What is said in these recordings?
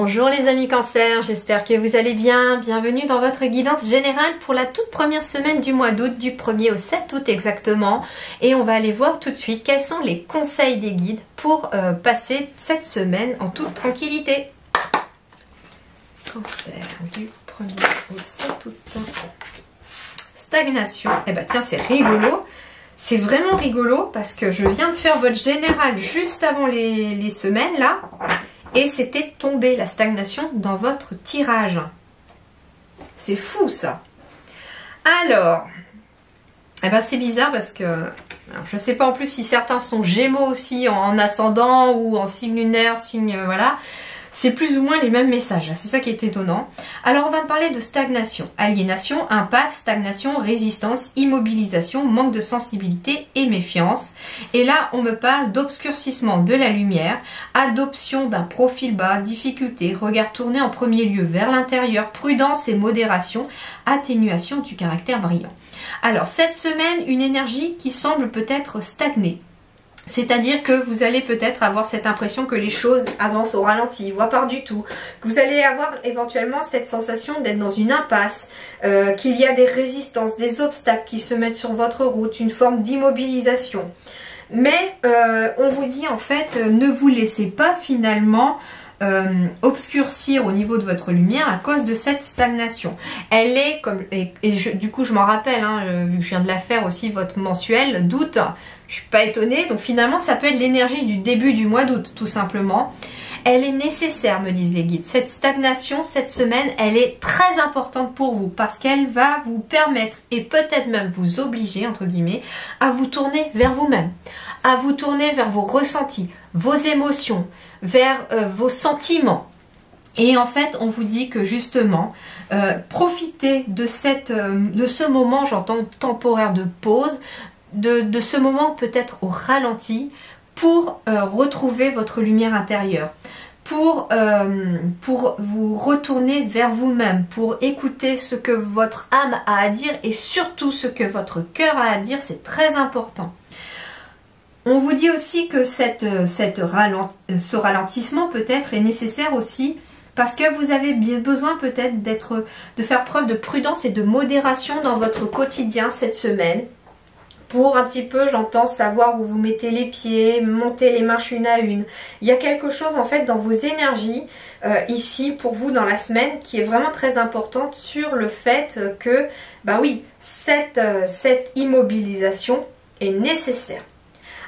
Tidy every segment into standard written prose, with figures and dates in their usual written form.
Bonjour les amis Cancer, j'espère que vous allez bien. Bienvenue dans votre guidance générale pour la toute première semaine du mois d'août, du 1er au 7 août exactement. Et on va aller voir tout de suite quels sont les conseils des guides pour passer cette semaine en toute tranquillité. Cancer, du 1er au 7 août. Stagnation. Eh ben tiens, c'est rigolo. C'est vraiment rigolo parce que je viens de faire votre général juste avant les semaines là. Et c'était tombé la stagnation dans votre tirage. C'est fou ça. Alors, eh ben c'est bizarre parce que alors, je ne sais pas en plus si certains sont Gémeaux aussi en ascendant ou en signe lunaire, signe voilà. C'est plus ou moins les mêmes messages, c'est ça qui est étonnant. Alors on va parler de stagnation, aliénation, impasse, stagnation, résistance, immobilisation, manque de sensibilité et méfiance. Et là on me parle d'obscurcissement de la lumière, adoption d'un profil bas, difficulté, regard tourné en premier lieu vers l'intérieur, prudence et modération, atténuation du caractère brillant. Alors cette semaine, une énergie qui semble peut-être stagner. C'est-à-dire que vous allez peut-être avoir cette impression que les choses avancent au ralenti, voire pas du tout. Que vous allez avoir éventuellement cette sensation d'être dans une impasse, qu'il y a des résistances, des obstacles qui se mettent sur votre route, une forme d'immobilisation. Mais on vous dit en fait, ne vous laissez pas finalement obscurcir au niveau de votre lumière à cause de cette stagnation. Elle est comme du coup je m'en rappelle, hein, vu que je viens de la faire aussi votre mensuel d'août. Je suis pas étonnée, donc finalement ça peut être l'énergie du début du mois d'août tout simplement. Elle est nécessaire, me disent les guides. Cette stagnation, cette semaine, elle est très importante pour vous parce qu'elle va vous permettre et peut-être même vous obliger, entre guillemets, à vous tourner vers vous-même, à vous tourner vers vos ressentis, vos émotions, vers vos sentiments. Et en fait, on vous dit que justement, profitez de ce moment, j'entends temporaire de pause, de ce moment peut-être au ralenti pour retrouver votre lumière intérieure, pour vous retourner vers vous-même, pour écouter ce que votre âme a à dire et surtout ce que votre cœur a à dire, c'est très important. On vous dit aussi que ce ralentissement peut-être est nécessaire aussi parce que vous avez bien besoin peut-être de faire preuve de prudence et de modération dans votre quotidien cette semaine. Pour un petit peu, j'entends, savoir où vous mettez les pieds, monter les marches une à une. Il y a quelque chose en fait dans vos énergies ici pour vous dans la semaine qui est vraiment très importante sur le fait que, bah oui, cette immobilisation est nécessaire.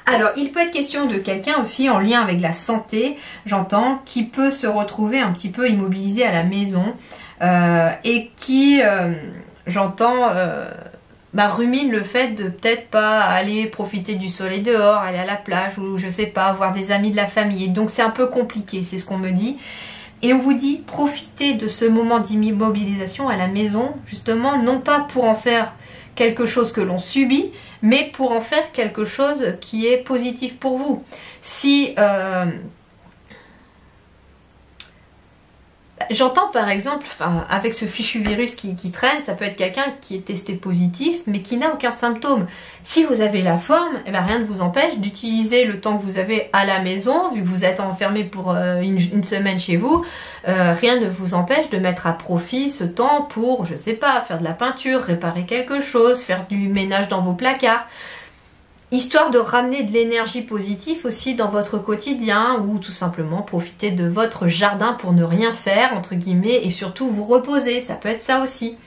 Alors, il peut être question de quelqu'un aussi en lien avec la santé, j'entends, qui peut se retrouver un petit peu immobilisé à la maison et qui, j'entends... rumine le fait de peut-être pas aller profiter du soleil dehors, aller à la plage ou je sais pas, voir des amis de la famille. Donc c'est un peu compliqué, c'est ce qu'on me dit. Et on vous dit, profitez de ce moment d'immobilisation à la maison, justement, non pas pour en faire quelque chose que l'on subit, mais pour en faire quelque chose qui est positif pour vous. Si... J'entends par exemple, avec ce fichu virus qui traîne, ça peut être quelqu'un qui est testé positif mais qui n'a aucun symptôme. Si vous avez la forme, eh ben rien ne vous empêche d'utiliser le temps que vous avez à la maison, vu que vous êtes enfermé pour une semaine chez vous, rien ne vous empêche de mettre à profit ce temps pour, je sais pas, faire de la peinture, réparer quelque chose, faire du ménage dans vos placards. Histoire de ramener de l'énergie positive aussi dans votre quotidien ou tout simplement profiter de votre jardin pour ne rien faire, entre guillemets, et surtout vous reposer, ça peut être ça aussi.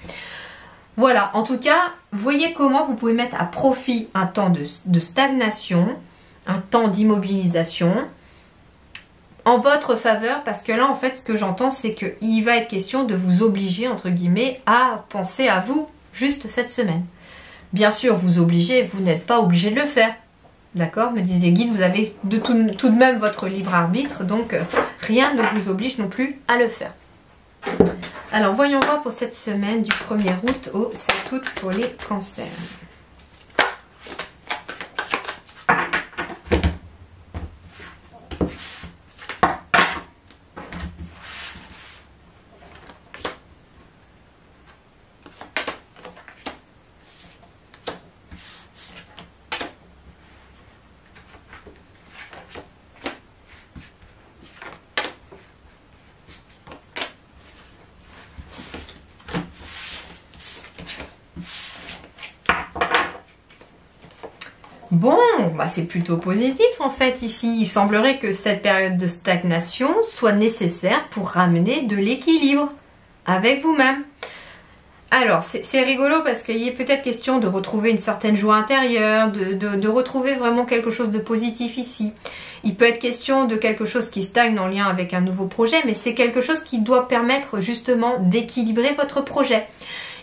Voilà, en tout cas, voyez comment vous pouvez mettre à profit un temps de stagnation, un temps d'immobilisation en votre faveur parce que là, en fait, ce que j'entends, c'est qu'il va être question de vous obliger, entre guillemets, à penser à vous juste cette semaine. Bien sûr, vous n'êtes pas obligé de le faire. D'accord? Me disent les guides, vous avez tout de même votre libre arbitre, donc rien ne vous oblige non plus à le faire. Alors, voyons voir pour cette semaine du 1er août au 7 août pour les cancers. Bon, bah c'est plutôt positif en fait ici. Il semblerait que cette période de stagnation soit nécessaire pour ramener de l'équilibre avec vous-même. Alors, c'est rigolo parce qu'il y a peut-être question de retrouver une certaine joie intérieure, de retrouver vraiment quelque chose de positif ici. Il peut être question de quelque chose qui stagne en lien avec un nouveau projet, mais c'est quelque chose qui doit permettre justement d'équilibrer votre projet.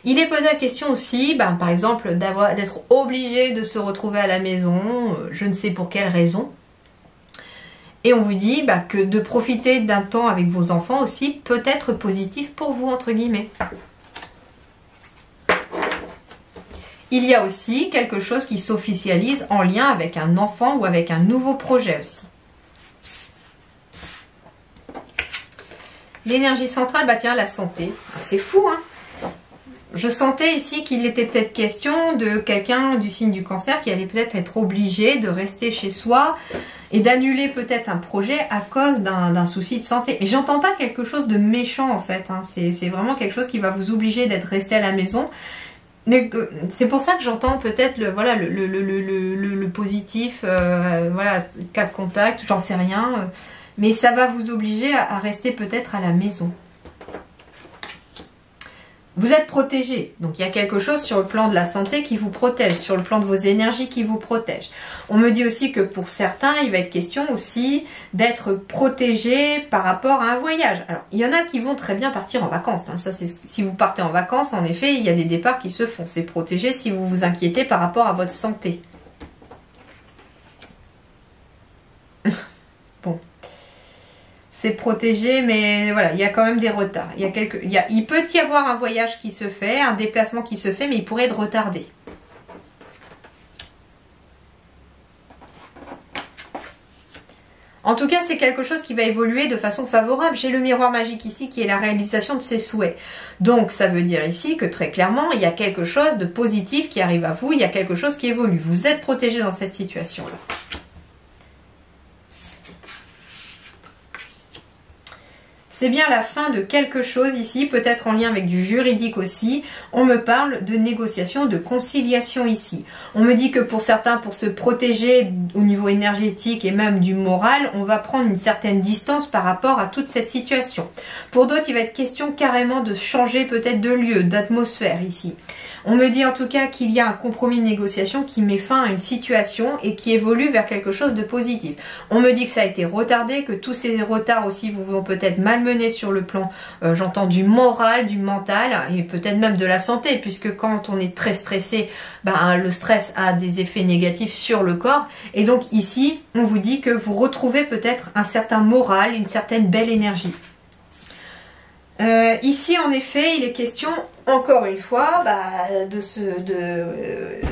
Il est peut-être question aussi, par exemple, d'être obligé de se retrouver à la maison, je ne sais pour quelle raison. Et on vous dit que de profiter d'un temps avec vos enfants aussi peut être positif pour vous, entre guillemets. Il y a aussi quelque chose qui s'officialise en lien avec un enfant ou avec un nouveau projet aussi. L'énergie centrale, tiens, la santé. C'est fou, hein? Je sentais ici qu'il était peut-être question de quelqu'un du signe du cancer qui allait peut-être être obligé de rester chez soi et d'annuler peut-être un projet à cause d'un souci de santé. Mais j'entends pas quelque chose de méchant en fait, hein. C'est vraiment quelque chose qui va vous obliger d'être resté à la maison. Mais c'est pour ça que j'entends peut-être le positif, voilà, cas de contact, j'en sais rien. Mais ça va vous obliger à rester peut-être à la maison. Vous êtes protégé, donc il y a quelque chose sur le plan de la santé qui vous protège, sur le plan de vos énergies qui vous protège. On me dit aussi que pour certains, il va être question aussi d'être protégé par rapport à un voyage. Alors, il y en a qui vont très bien partir en vacances. Hein. Ça, si vous partez en vacances, en effet, il y a des départs qui se font. C'est protégé si vous vous inquiétez par rapport à votre santé. Bon. C'est protégé, mais voilà, il y a quand même des retards. Il peut y avoir un voyage qui se fait, un déplacement qui se fait, mais il pourrait être retardé. En tout cas, c'est quelque chose qui va évoluer de façon favorable. J'ai le miroir magique ici qui est la réalisation de ses souhaits. Donc, ça veut dire ici que très clairement, il y a quelque chose de positif qui arrive à vous, il y a quelque chose qui évolue. Vous êtes protégé dans cette situation-là. C'est bien la fin de quelque chose ici, peut-être en lien avec du juridique aussi. On me parle de négociation, de conciliation ici. On me dit que pour certains, pour se protéger au niveau énergétique et même du moral, on va prendre une certaine distance par rapport à toute cette situation. Pour d'autres, il va être question carrément de changer peut-être de lieu, d'atmosphère ici. On me dit en tout cas qu'il y a un compromis de négociation qui met fin à une situation et qui évolue vers quelque chose de positif. On me dit que ça a été retardé, que tous ces retards aussi vous ont peut-être malmené sur le plan, j'entends, du moral, du mental et peut-être même de la santé, puisque quand on est très stressé, le stress a des effets négatifs sur le corps. Et donc ici, on vous dit que vous retrouvez peut-être un certain moral, une certaine belle énergie. Ici, en effet, il est question, encore une fois,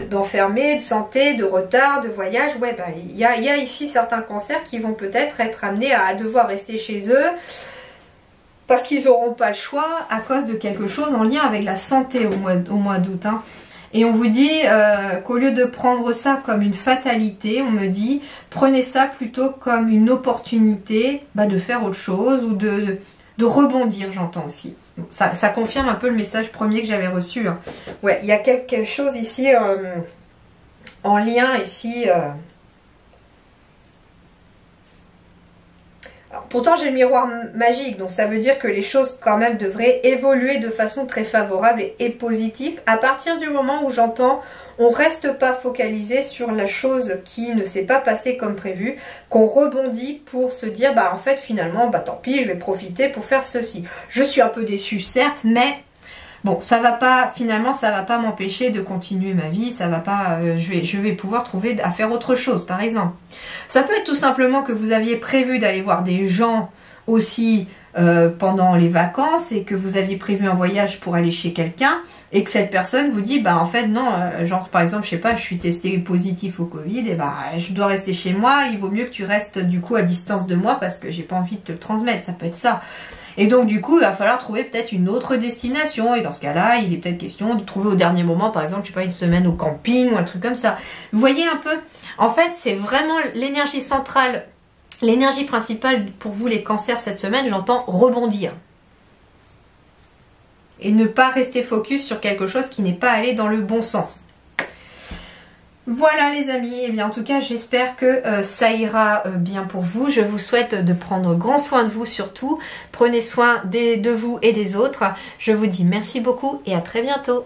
d'enfermer, de santé, de retard, de voyage. Ouais, il y a ici certains cancers qui vont peut-être être amenés à devoir rester chez eux parce qu'ils n'auront pas le choix à cause de quelque chose en lien avec la santé au mois d'août. Hein. Et on vous dit qu'au lieu de prendre ça comme une fatalité, on me dit, prenez ça plutôt comme une opportunité de faire autre chose ou de rebondir, j'entends aussi. Ça confirme un peu le message premier que j'avais reçu. Hein. Ouais, il y a quelque chose ici en lien ici. Alors, pourtant, j'ai le miroir magique, donc ça veut dire que les choses quand même devraient évoluer de façon très favorable et positive. À partir du moment où j'entends, on reste pas focalisé sur la chose qui ne s'est pas passée comme prévu, qu'on rebondit pour se dire, en fait, finalement, tant pis, je vais profiter pour faire ceci. Je suis un peu déçue, certes, mais bon, ça va pas, finalement, ça va pas m'empêcher de continuer ma vie, ça va pas, je vais pouvoir trouver à faire autre chose, par exemple. Ça peut être tout simplement que vous aviez prévu d'aller voir des gens aussi pendant les vacances et que vous aviez prévu un voyage pour aller chez quelqu'un et que cette personne vous dit, en fait, non, genre, par exemple, je sais pas, je suis testé positif au Covid et je dois rester chez moi, il vaut mieux que tu restes du coup à distance de moi parce que j'ai pas envie de te le transmettre, ça peut être ça. Et donc du coup, il va falloir trouver peut-être une autre destination. Et dans ce cas-là, il est peut-être question de trouver au dernier moment, par exemple, je sais pas, une semaine au camping ou un truc comme ça. Vous voyez un peu? En fait, c'est vraiment l'énergie centrale, l'énergie principale pour vous les cancers cette semaine, j'entends rebondir. Et ne pas rester focus sur quelque chose qui n'est pas allé dans le bon sens. Voilà les amis, et bien en tout cas j'espère que ça ira bien pour vous. Je vous souhaite de prendre grand soin de vous surtout. Prenez soin de vous et des autres. Je vous dis merci beaucoup et à très bientôt.